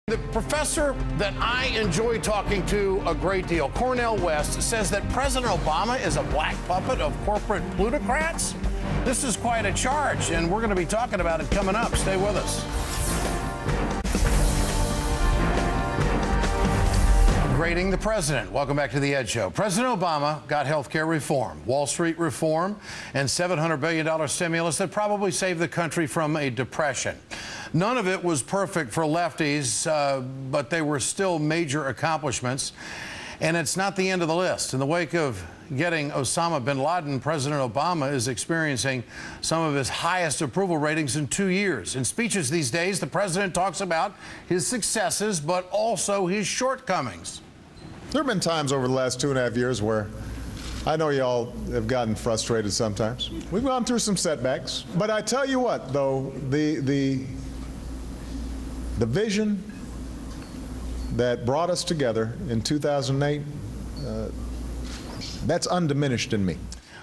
The professor that I enjoy talking to a great deal, Cornel West, says that President Obama is a black puppet of corporate plutocrats. This is quite a charge, and we're going to be talking about it coming up. Stay with us. Grading the president. Welcome back to the Ed Show. President Obama got health care reform, Wall Street reform, and $700 billion stimulus that probably saved the country from a depression. None of it was perfect for lefties, but they were still major accomplishments. And it's not the end of the list. In the wake of getting Osama bin Laden, President Obama is experiencing some of his highest approval ratings in 2 years. In speeches these days, the president talks about his successes, but also his shortcomings. There have been times over the last 2.5 years where I know y'all have gotten frustrated sometimes. We've gone through some setbacks. But I tell you what, though, the vision that brought us together in 2008, that's undiminished in me.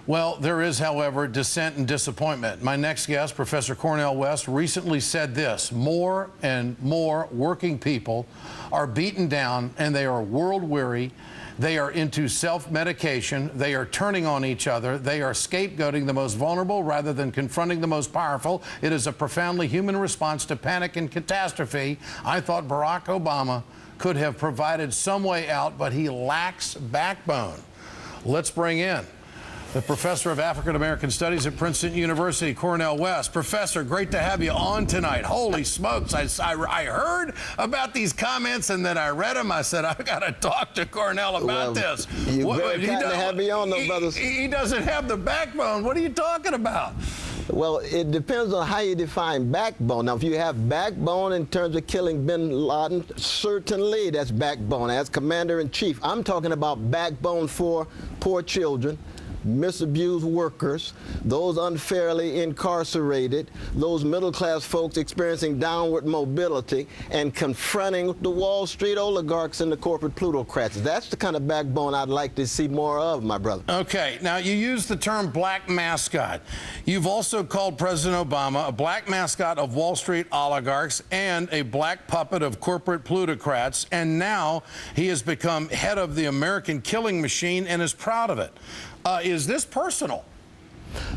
Well, there is, however, dissent and disappointment. My next guest, Professor Cornel West, recently said this: more and more working people are beaten down and they are world weary. They are into self-medication. They are turning on each other. They are scapegoating the most vulnerable rather than confronting the most powerful. It is a profoundly human response to panic and catastrophe. I thought Barack Obama could have provided some way out, but he lacks backbone. Let's bring in the professor of African American Studies at Princeton University, Cornel West. Professor, great to have you on tonight. Holy smokes, I heard about these comments and then I read them. I said, I've got to talk to Cornel about this. You're very kind to have me on, though, brothers. He doesn't have the backbone. What are you talking about? Well, it depends on how you define backbone. Now, if you have backbone in terms of killing bin Laden, certainly that's backbone. As commander-in-chief, I'm talking about backbone for poor children, misabused workers, those unfairly incarcerated, those middle-class folks experiencing downward mobility, and confronting the Wall Street oligarchs and the corporate plutocrats. That's the kind of backbone I'd like to see more of, my brother. Okay, now you use the term black mascot. You've also called President Obama a black mascot of Wall Street oligarchs and a black puppet of corporate plutocrats, and now he has become head of the American killing machine and is proud of it. Is this personal?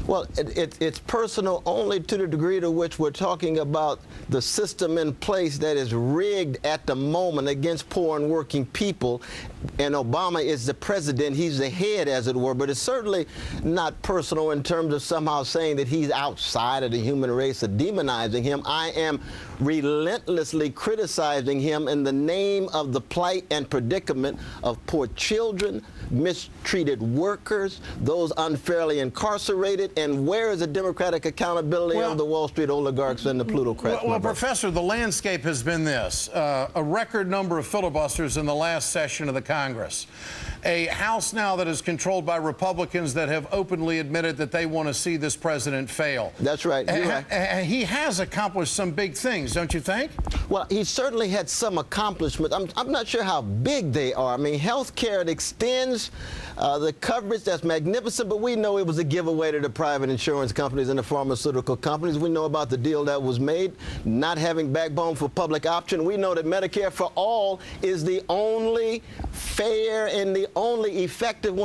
Well, it's personal only to the degree to which we're talking about the system in place that is rigged at the moment against poor and working people. And Obama is the president. He's the head, as it were. But it's certainly not personal in terms of somehow saying that he's outside of the human race or demonizing him. I am relentlessly criticizing him in the name of the plight and predicament of poor children, mistreated workers, those unfairly incarcerated, and where is the democratic accountability of the Wall Street oligarchs and the plutocrats? Well, Professor, the landscape has been this. A record number of filibusters in the last session of the Congress. A House now that is controlled by Republicans that have openly admitted that they want to see this president fail. That's right. He has accomplished some big things, don't you think? Well, he certainly had some accomplishments. I'm not sure how big they are. I mean, health care, it extends the coverage. That's magnificent, but we know it was a giveaway to the private insurance companies and the pharmaceutical companies. We know about the deal that was made, not having backbone for public option. We know that Medicare for All is the only fair and the only effective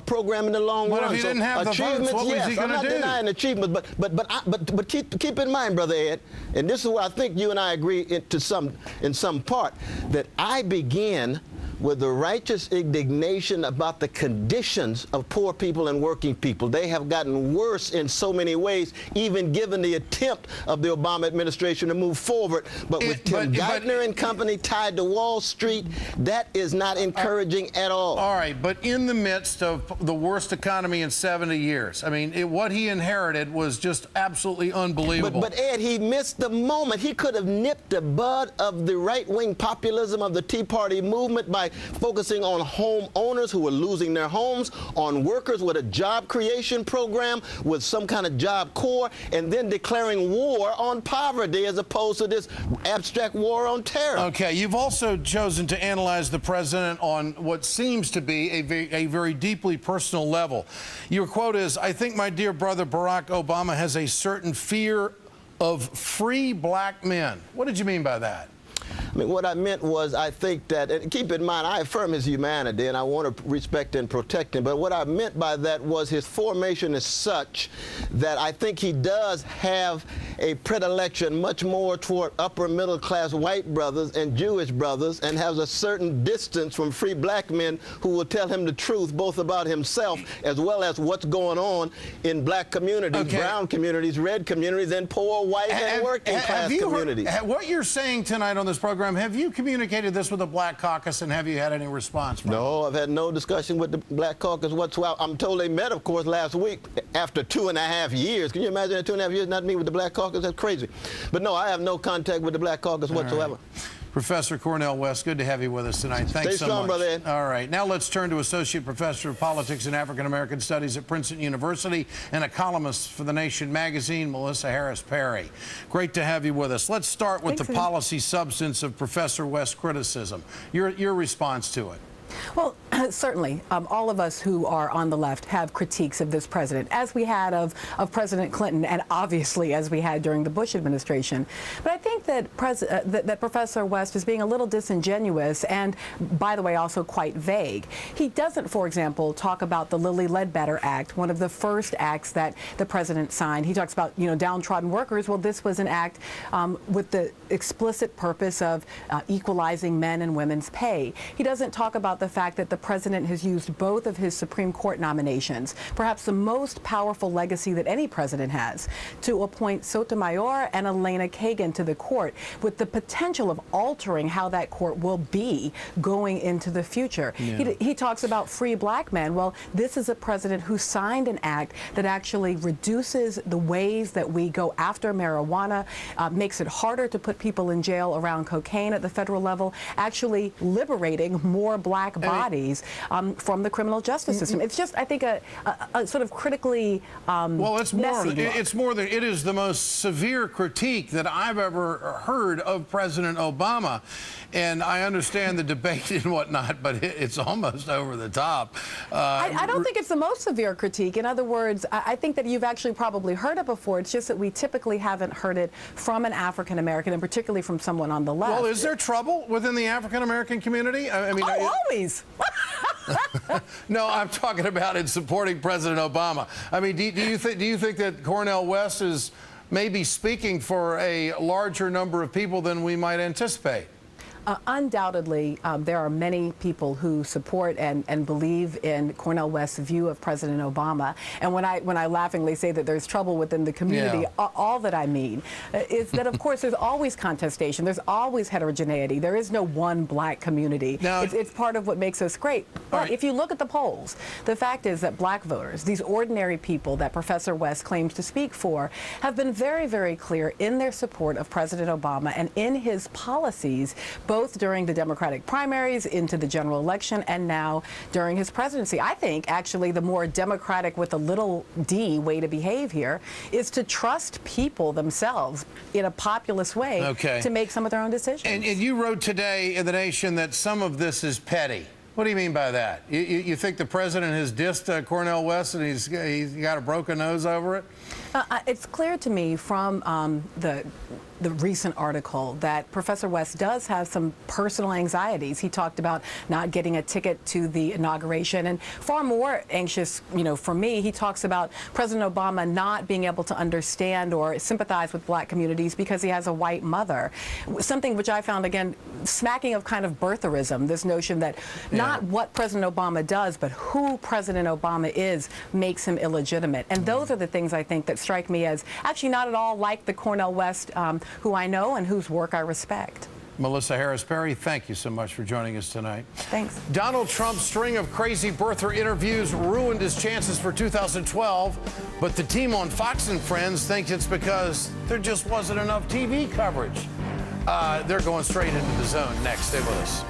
program in the long run. But if he didn't have the votes, what was he going to do? I'm not denying achievements, but keep in mind, Brother Ed, and this is where I think you and I agree in some part, that I began with the righteous indignation about the conditions of poor people and working people. They have gotten worse in so many ways, even given the attempt of the Obama administration to move forward. But with Tim Geithner and company tied to Wall Street, that is not encouraging at all. All right, but in the midst of the worst economy in 70 years, I mean, what he inherited was just absolutely unbelievable. But Ed, he missed the moment. He could have nipped the bud of the right-wing populism of the Tea Party movement by focusing on homeowners who were losing their homes, on workers with a job creation program with some kind of job corps, and then declaring war on poverty as opposed to this abstract war on terror. Okay, you've also chosen to analyze the president on what seems to be a very deeply personal level. Your quote is, "I think my dear brother Barack Obama has a certain fear of free black men." What did you mean by that? I mean, what I meant was, I think that, and keep in mind, I affirm his humanity, and I want to respect and protect him, but what I meant by that was his formation is such that I think he does have a predilection much more toward upper middle class white brothers and Jewish brothers, and has a certain distance from free black men who will tell him the truth, both about himself as well as what's going on in black communities, brown communities, red communities, and poor white and working class communities. What you're saying tonight on this program, have you communicated this with the Black Caucus, and have you had any response from them? No, I've had no discussion with the Black Caucus whatsoever. I'm told they met, of course, last week after 2.5 years. Can you imagine that 2.5 years not meet with the Black Caucus? That's crazy. But no, I have no contact with the Black Caucus whatsoever. Professor Cornel West, good to have you with us tonight. Thanks Stay so strong, much. brother Ed. All right, now let's turn to Associate Professor of Politics and African American Studies at Princeton University and a columnist for The Nation magazine, Melissa HarrisPerry. Great to have you with us. Let's start with the policy substance of Professor West's criticism. Your response to it. Well, certainly, all of us who are on the left have critiques of this president, as we had of President Clinton, and obviously as we had during the Bush administration. But I think that, that Professor West is being a little disingenuous and, by the way, also quite vague. He doesn't, for example, talk about the Lilly Ledbetter Act, one of the first acts that the president signed. He talks about, downtrodden workers. Well, this was an act with the explicit purpose of equalizing men and women's pay. He doesn't talk about the fact that the president has used both of his Supreme Court nominations, perhaps the most powerful legacy that any president has, to appoint Sotomayor and Elena Kagan to the court, with the potential of altering how that court will be going into the future. Yeah. He talks about free black men. Well, this is a president who signed an act that actually reduces the ways that we go after marijuana, makes it harder to put people in jail around cocaine at the federal level, actually liberating more black bodies from the criminal justice system. It's just, I think, a sort of critically well, it's more. messy look. It's more than it is the most severe critique that I've ever heard of President Obama, and I understand the debate and whatnot, but it's almost over the top. I don't think it's the most severe critique. In other words, I think that you've actually probably heard it before. It's just that we typically haven't heard it from an African American, and particularly from someone on the left. Well, is there trouble within the African American community? I mean, always. No, I'm talking about in supporting President Obama. I mean, do you think that Cornel West is maybe speaking for a larger number of people than we might anticipate? Undoubtedly, there are many people who support and believe in Cornel West's view of President Obama. And when I laughingly say that there's trouble within the community, all that I mean is that, of course, there's always contestation. There's always heterogeneity. There is no one black community. Now, it's part of what makes us great. But if you look at the polls, the fact is that black voters, these ordinary people that Professor West claims to speak for, have been very, very clear in their support of President Obama and in his policies, both during the Democratic primaries, into the general election, and now during his presidency. I think, actually, the more democratic with a little d way to behave here is to trust people themselves in a populist way to make some of their own decisions. And you wrote today in The Nation that some of this is petty. What do you mean by that? You think the president has dissed Cornel West and he's got a broken nose over it? It's clear to me from the recent article that Professor West does have some personal anxieties. He talked about not getting a ticket to the inauguration, and far more anxious, for me, he talks about President Obama not being able to understand or sympathize with black communities because he has a white mother. Something which I found, again, smacking of kind of birtherism, this notion that not what President Obama does, but who President Obama is makes him illegitimate. And those are the things I think that strike me as actually not at all like the Cornel West who I know and whose work I respect. Melissa HarrisPerry, thank you so much for joining us tonight. Thanks. Donald Trump's string of crazy birther interviews ruined his chances for 2012, but the team on Fox and Friends thinks it's because there just wasn't enough TV coverage. They're going straight into the zone next. Stay with us.